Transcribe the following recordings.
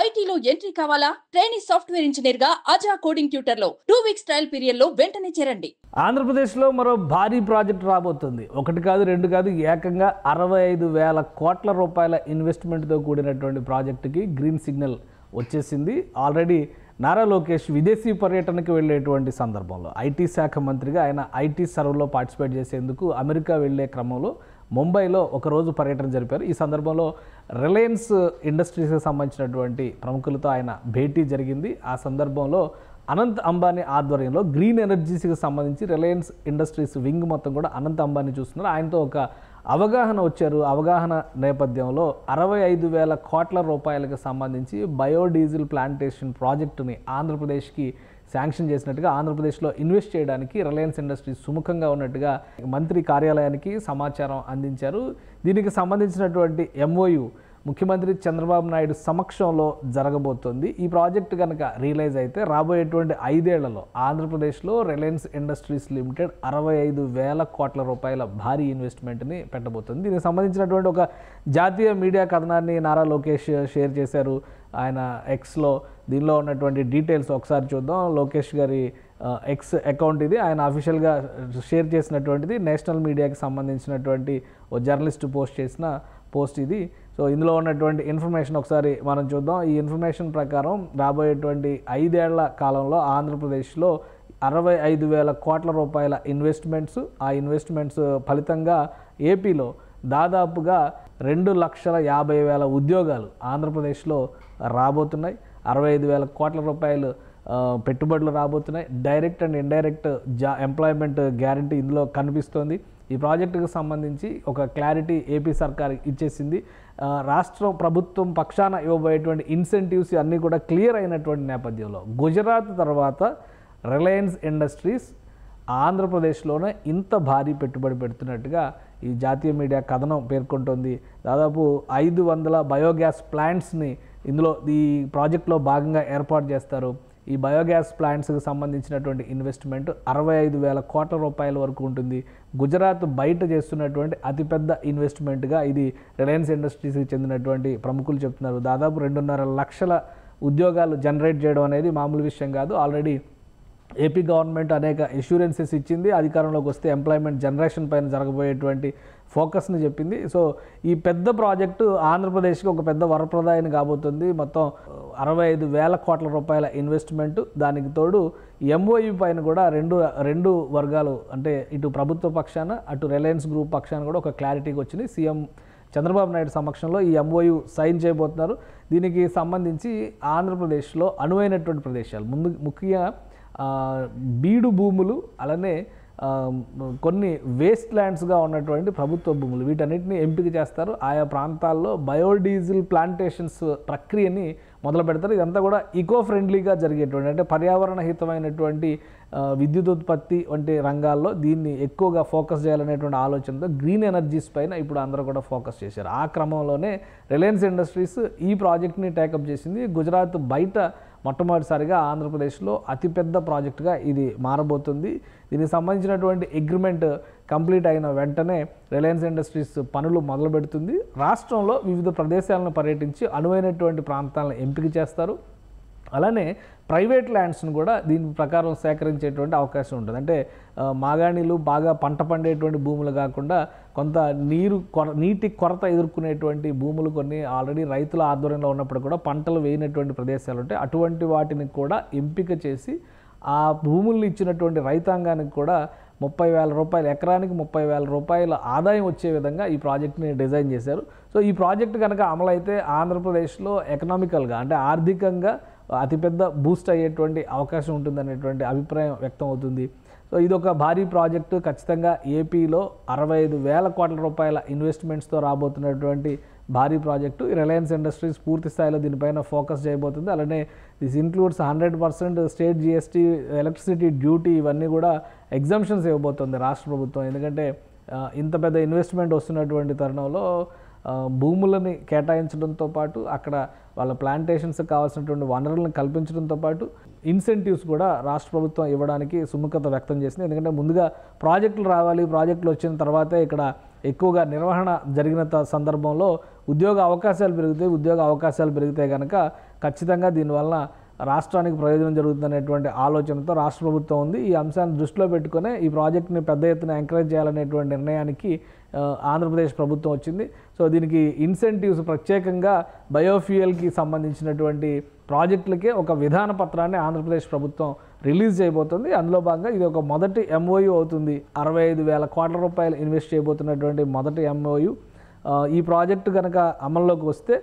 ఐటీలో ఎంట్రీ కావాలా? Training software engineer గా అజా కోడింగ్ ట్యూటర్ లో 2 వీక్స్ ట్రయల్ పీరియడ్ లో వెంటనే చేరండి. ఆంధ్రప్రదేశ్లో మరో భారీ ప్రాజెక్ట్ రాబోతుంది. ఒకటి కాదు, రెండు కాదు, ఏకంగా 65,000 కోట్ల రూపాయల ఇన్వెస్ట్మెంట్తో కూడినటువంటి ప్రాజెక్టుకి గ్రీన్ సిగ్నల్ వచ్చేసింది. ఆల్రెడీ నారా లోకేష్ విదేశీ పర్యటనకు వెళ్ళేటువంటి సందర్భంలో ఐటీ శాఖ మంత్రిగా ఆయన ఐటీ సర్వ్లో పార్టిసిపేట్ చేసేందుకు అమెరికా వెళ్లే క్రమంలో ముంబైలో ఒకరోజు పర్యటన జరిపారు. ఈ సందర్భంలో రిలయన్స్ ఇండస్ట్రీస్కి సంబంధించినటువంటి ప్రముఖులతో ఆయన భేటీ జరిగింది. ఆ సందర్భంలో అనంత్ అంబానీ ఆధ్వర్యంలో గ్రీన్ ఎనర్జీస్కి సంబంధించి రిలయన్స్ ఇండస్ట్రీస్ వింగ్ మొత్తం కూడా అనంత్ అంబానీ చూస్తున్నారు. ఆయనతో ఒక అవగాహన వచ్చారు. అవగాహన నేపథ్యంలో 65,000 కోట్ల రూపాయలకు సంబంధించి బయోడీజిల్ ప్లాంటేషన్ ప్రాజెక్టుని ఆంధ్రప్రదేశ్కి శాంక్షన్ చేసినట్టుగా, ఆంధ్రప్రదేశ్లో ఇన్వెస్ట్ చేయడానికి రిలయన్స్ ఇండస్ట్రీస్ సుముఖంగా ఉన్నట్టుగా మంత్రి కార్యాలయానికి సమాచారం అందించారు. దీనికి సంబంధించినటువంటి ఎంఓయు ముఖ్యమంత్రి చంద్రబాబు నాయుడు సమక్షంలో జరగబోతోంది. ఈ ప్రాజెక్టు కనుక రియలైజ్ అయితే రాబోయేటువంటి 5 ఏళ్లలో ఆంధ్రప్రదేశ్లో రిలయన్స్ ఇండస్ట్రీస్ లిమిటెడ్ 65,000 కోట్ల రూపాయల భారీ ఇన్వెస్ట్మెంట్ని పెట్టబోతుంది. దీనికి సంబంధించినటువంటి ఒక జాతీయ మీడియా కథనాన్ని నారా లోకేష్ షేర్ చేశారు ఆయన ఎక్స్లో. దీనిలో ఉన్నటువంటి డీటెయిల్స్ ఒకసారి చూద్దాం. లోకేష్ గారి ఎక్స్ అకౌంట్ ఇది. ఆయన అఫీషియల్గా షేర్ చేసినటువంటిది. నేషనల్ మీడియాకి సంబంధించినటువంటి ఓ జర్నలిస్ట్ పోస్ట్ చేసిన పోస్ట్ ఇది. సో ఇందులో ఉన్నటువంటి ఇన్ఫర్మేషన్ ఒకసారి మనం చూద్దాం. ఈ ఇన్ఫర్మేషన్ ప్రకారం రాబోయేటువంటి 5 ఏళ్ల కాలంలో ఆంధ్రప్రదేశ్లో 65,000 కోట్ల రూపాయల ఇన్వెస్ట్మెంట్స్, ఆ ఇన్వెస్ట్మెంట్స్ ఫలితంగా ఏపీలో దాదాపుగా 2,50,000 ఉద్యోగాలు ఆంధ్రప్రదేశ్లో రాబోతున్నాయి. 65,000 కోట్ల రూపాయలు పెట్టుబడులు రాబోతున్నాయి. Direct and indirect employment guarantee ఇందులో కనిపిస్తోంది. ఈ ప్రాజెక్టుకు సంబంధించి ఒక క్లారిటీ ఏపీ సర్కార్ ఇచ్చేసింది. రాష్ట్ర ప్రభుత్వం పక్షాన ఇవ్వబోయేటువంటి ఇన్సెంటివ్స్ అన్నీ కూడా క్లియర్ అయినటువంటి నేపథ్యంలో గుజరాత్ తర్వాత రిలయన్స్ ఇండస్ట్రీస్ ఆంధ్రప్రదేశ్లోనే ఇంత భారీ పెట్టుబడి పెడుతున్నట్టుగా ఈ జాతీయ మీడియా కథనం పేర్కొంటోంది. దాదాపు 500 బయోగ్యాస్ ప్లాంట్స్ని ఇందులో ఈ ప్రాజెక్టులో భాగంగా ఏర్పాటు చేస్తారు. ఈ బయోగ్యాస్ ప్లాంట్స్కి సంబంధించినటువంటి ఇన్వెస్ట్మెంట్ 65,000 కోట్ల రూపాయల వరకు ఉంటుంది. గుజరాత్ బయట చేస్తున్నటువంటి అతిపెద్ద ఇన్వెస్ట్మెంట్గా ఇది రిలయన్స్ ఇండస్ట్రీస్కి చెందినటువంటి ప్రముఖులు చెప్తున్నారు. దాదాపు 2.5 లక్షల ఉద్యోగాలు జనరేట్ చేయడం అనేది మామూలు విషయం కాదు. ఆల్రెడీ ఏపీ గవర్నమెంట్ అనేక ఎష్యూరెన్సెస్ ఇచ్చింది. అధికారంలోకి వస్తే ఎంప్లాయ్మెంట్ జనరేషన్ పైన జరగబోయేటువంటి ఫోకస్ని చెప్పింది. సో ఈ పెద్ద ప్రాజెక్టు ఆంధ్రప్రదేశ్కి ఒక పెద్ద వరప్రదాయం కాబోతుంది. మొత్తం 65,000 కోట్ల రూపాయల ఇన్వెస్ట్మెంట్, దానికి తోడు ఎంఓయు పైన కూడా రెండు వర్గాలు, అంటే ఇటు ప్రభుత్వ పక్షాన అటు రిలయన్స్ గ్రూప్ పక్షాన కూడా ఒక క్లారిటీకి వచ్చింది. సీఎం చంద్రబాబు నాయుడు సమక్షంలో ఈ ఎంఓయు సైన్ చేయబోతున్నారు. దీనికి సంబంధించి ఆంధ్రప్రదేశ్లో అనువైనటువంటి ప్రదేశాలు ముఖ్యంగా బీడు భూములు, అలానే కొన్ని వేస్ట్ ల్యాండ్స్గా ఉన్నటువంటి ప్రభుత్వ భూములు, వీటన్నిటిని ఎంపిక చేస్తారు. ఆయా ప్రాంతాల్లో బయోడీజిల్ ప్లాంటేషన్స్ ప్రక్రియని మొదలు పెడతారు. ఇదంతా కూడా ఈకో ఫ్రెండ్లీగా జరిగేటువంటి, అంటే పర్యావరణ హితమైనటువంటి విద్యుత్ ఉత్పత్తి వంటి రంగాల్లో దీన్ని ఎక్కువగా ఫోకస్ చేయాలనేటువంటి ఆలోచనతో గ్రీన్ ఎనర్జీస్ పైన ఇప్పుడు అందరూ కూడా ఫోకస్ చేశారు. ఆ క్రమంలోనే రిలయన్స్ ఇండస్ట్రీస్ ఈ ప్రాజెక్ట్ని టేకప్ చేసింది. గుజరాత్ బయట మొట్టమొదటిసారిగా ఆంధ్రప్రదేశ్లో అతిపెద్ద ప్రాజెక్టుగా ఇది మారబోతుంది. దీనికి సంబంధించినటువంటి అగ్రిమెంట్ కంప్లీట్ అయిన వెంటనే రిలయన్స్ ఇండస్ట్రీస్ పనులు మొదలు పెడుతుంది. రాష్ట్రంలో వివిధ ప్రదేశాలను పర్యటించి అనువైనటువంటి ప్రాంతాలను ఎంపిక చేస్తారు. అలానే ప్రైవేట్ ల్యాండ్స్ను కూడా దీని ప్రకారం సేకరించేటువంటి అవకాశం ఉంటుంది. అంటే మాగాణిలు బాగా పంట పండేటువంటి భూములు కాకుండా కొంత నీటి కొరత ఎదుర్కొనేటువంటి భూములు కొన్ని ఆల్రెడీ రైతుల ఆధ్వర్యంలో ఉన్నప్పుడు కూడా పంటలు వేయనటువంటి ప్రదేశాలు ఉంటాయి. అటువంటి వాటిని కూడా ఎంపిక చేసి ఆ భూముల్ని ఇచ్చినటువంటి రైతాంగానికి కూడా 30,000 రూపాయలు, ఎకరానికి 30,000 రూపాయల ఆదాయం వచ్చే విధంగా ఈ ప్రాజెక్ట్ని డిజైన్ చేశారు. సో ఈ ప్రాజెక్ట్ కనుక అమలైతే ఆంధ్రప్రదేశ్లో ఎకనామికల్గా, అంటే ఆర్థికంగా అతిపెద్ద బూస్ట్ అయ్యేటువంటి అవకాశం ఉంటుందనేటువంటి అభిప్రాయం వ్యక్తం అవుతుంది. సో ఇదొక భారీ ప్రాజెక్టు. ఖచ్చితంగా ఏపీలో 65,000 కోట్ల రూపాయల ఇన్వెస్ట్మెంట్స్తో రాబోతున్నటువంటి భారీ ప్రాజెక్టు. రిలయన్స్ ఇండస్ట్రీస్ పూర్తి స్థాయిలో దీనిపైన ఫోకస్ చేయబోతుంది. అలానే this includes 100% state GST, electricity duty, ఇవన్నీ కూడా ఎగ్జంప్షన్స్ ఇవ్వబోతుంది రాష్ట్ర ప్రభుత్వం. ఎందుకంటే ఇంత పెద్ద ఇన్వెస్ట్మెంట్ వస్తున్నటువంటి తరుణంలో భూములని కేటాయించడంతో పాటు అక్కడ వాళ్ళ ప్లాంటేషన్స్కి కావాల్సినటువంటి వనరులను కల్పించడంతో పాటు ఇన్సెంటివ్స్ కూడా రాష్ట్ర ప్రభుత్వం ఇవ్వడానికి సుముఖత వ్యక్తం చేసింది. ఎందుకంటే ముందుగా ప్రాజెక్టులు రావాలి, ప్రాజెక్టులు వచ్చిన తర్వాతే ఇక్కడ ఎక్కువగా నిర్వహణ జరిగిన సందర్భంలో ఉద్యోగ అవకాశాలు పెరుగుతాయి. ఉద్యోగ అవకాశాలు పెరిగితే కనుక ఖచ్చితంగా దీనివల్ల రాష్ట్రానికి ప్రయోజనం జరుగుతుందనేటువంటి ఆలోచనతో రాష్ట్ర ప్రభుత్వం ఉంది. ఈ అంశాన్ని దృష్టిలో పెట్టుకునే ఈ ప్రాజెక్ట్ని పెద్ద ఎత్తున ఎంకరేజ్ చేయాలనేటువంటి నిర్ణయానికి ఆంధ్రప్రదేశ్ ప్రభుత్వం వచ్చింది. సో దీనికి ఇన్సెంటివ్స్ ప్రత్యేకంగా బయోఫ్యూయల్కి సంబంధించినటువంటి ప్రాజెక్టులకే ఒక విధాన పత్రాన్ని ఆంధ్రప్రదేశ్ ప్రభుత్వం రిలీజ్ చేయబోతుంది. అందులో భాగంగా ఇది ఒక మొదటి MOU అవుతుంది. 65,000 కోట్ల రూపాయలు ఇన్వెస్ట్ చేయబోతున్నటువంటి మొదటి MOU. ఈ ప్రాజెక్టు కనుక అమల్లోకి వస్తే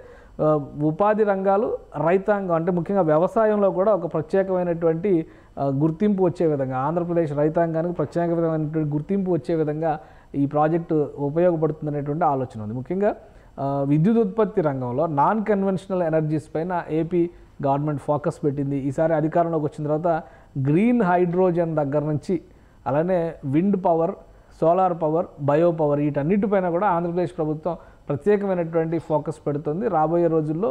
ఉపాధి రంగాలు, రైతాంగం అంటే ముఖ్యంగా వ్యవసాయంలో కూడా ఒక ప్రత్యేకమైనటువంటి గుర్తింపు వచ్చే విధంగా, ఆంధ్రప్రదేశ్ రైతాంగానికి ప్రత్యేకమైనటువంటి గుర్తింపు వచ్చే విధంగా ఈ ప్రాజెక్టు ఉపయోగపడుతుందనేటువంటి ఆలోచన ఉంది. ముఖ్యంగా విద్యుత్ ఉత్పత్తి రంగంలో నాన్ కన్వెన్షనల్ ఎనర్జీస్ పైన ఏపీ గవర్నమెంట్ ఫోకస్ పెట్టింది. ఈసారి అధికారంలోకి వచ్చిన తర్వాత గ్రీన్ హైడ్రోజన్ దగ్గర నుంచి అలానే wind power, solar power, bio power వీటన్నిటిపైన కూడా ఆంధ్రప్రదేశ్ ప్రభుత్వం ప్రత్యేకమైనటువంటి ఫోకస్ పెడుతుంది. రాబోయే రోజుల్లో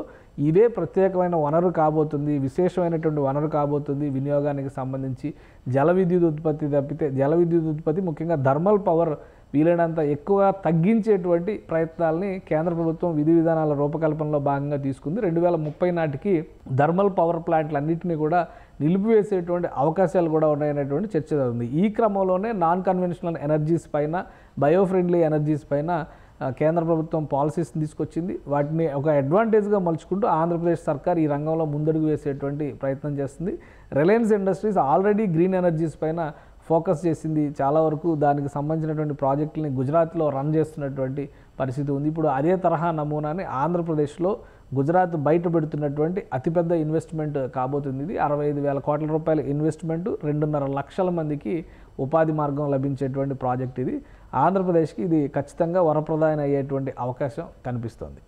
ఇదే ప్రత్యేకమైన వనరు కాబోతుంది, విశేషమైనటువంటి వనరు కాబోతుంది. వినియోగానికి సంబంధించి జల విద్యుత్ ఉత్పత్తి తప్పితే, జల విద్యుత్ ఉత్పత్తి ముఖ్యంగా థర్మల్ పవర్ వీలైనంత ఎక్కువగా తగ్గించేటువంటి ప్రయత్నాలని కేంద్ర ప్రభుత్వం విధి విధానాల రూపకల్పనలో భాగంగా తీసుకుంది. 2030 నాటికి థర్మల్ పవర్ ప్లాంట్లన్నింటినీ కూడా నిలిపివేసేటువంటి అవకాశాలు కూడా ఉన్నాయనేటువంటి చర్చ జరుగుతుంది. ఈ క్రమంలోనే నాన్ కన్వెన్షనల్ ఎనర్జీస్ పైన, బయో ఫ్రెండ్లీ ఎనర్జీస్ పైన కేంద్ర ప్రభుత్వం పాలసీస్ని తీసుకొచ్చింది. వాటిని ఒక అడ్వాంటేజ్గా మలుచుకుంటూ ఆంధ్రప్రదేశ్ సర్కార్ ఈ రంగంలో ముందడుగు వేసేటువంటి ప్రయత్నం చేస్తుంది. Reliance industries already green energies పైన ఫోకస్ చేసింది. చాలా వరకు దానికి సంబంధించినటువంటి ప్రాజెక్టులని గుజరాత్లో రన్ చేస్తున్నటువంటి పరిస్థితి ఉంది. ఇప్పుడు అదే తరహా నమూనాని ఆంధ్రప్రదేశ్లో గుజరాత్ బయట పెడుతున్నటువంటి అతిపెద్ద ఇన్వెస్ట్మెంట్ కాబోతుంది. ఇది 65,000 కోట్ల రూపాయల ఇన్వెస్ట్మెంటు, 2.5 లక్షల మందికి ఉపాధి మార్గం లభించేటువంటి ప్రాజెక్ట్ ఇది. ఆంధ్రప్రదేశ్కి ఇది ఖచ్చితంగా వరప్రదాయం అయ్యేటువంటి అవకాశం కనిపిస్తోంది.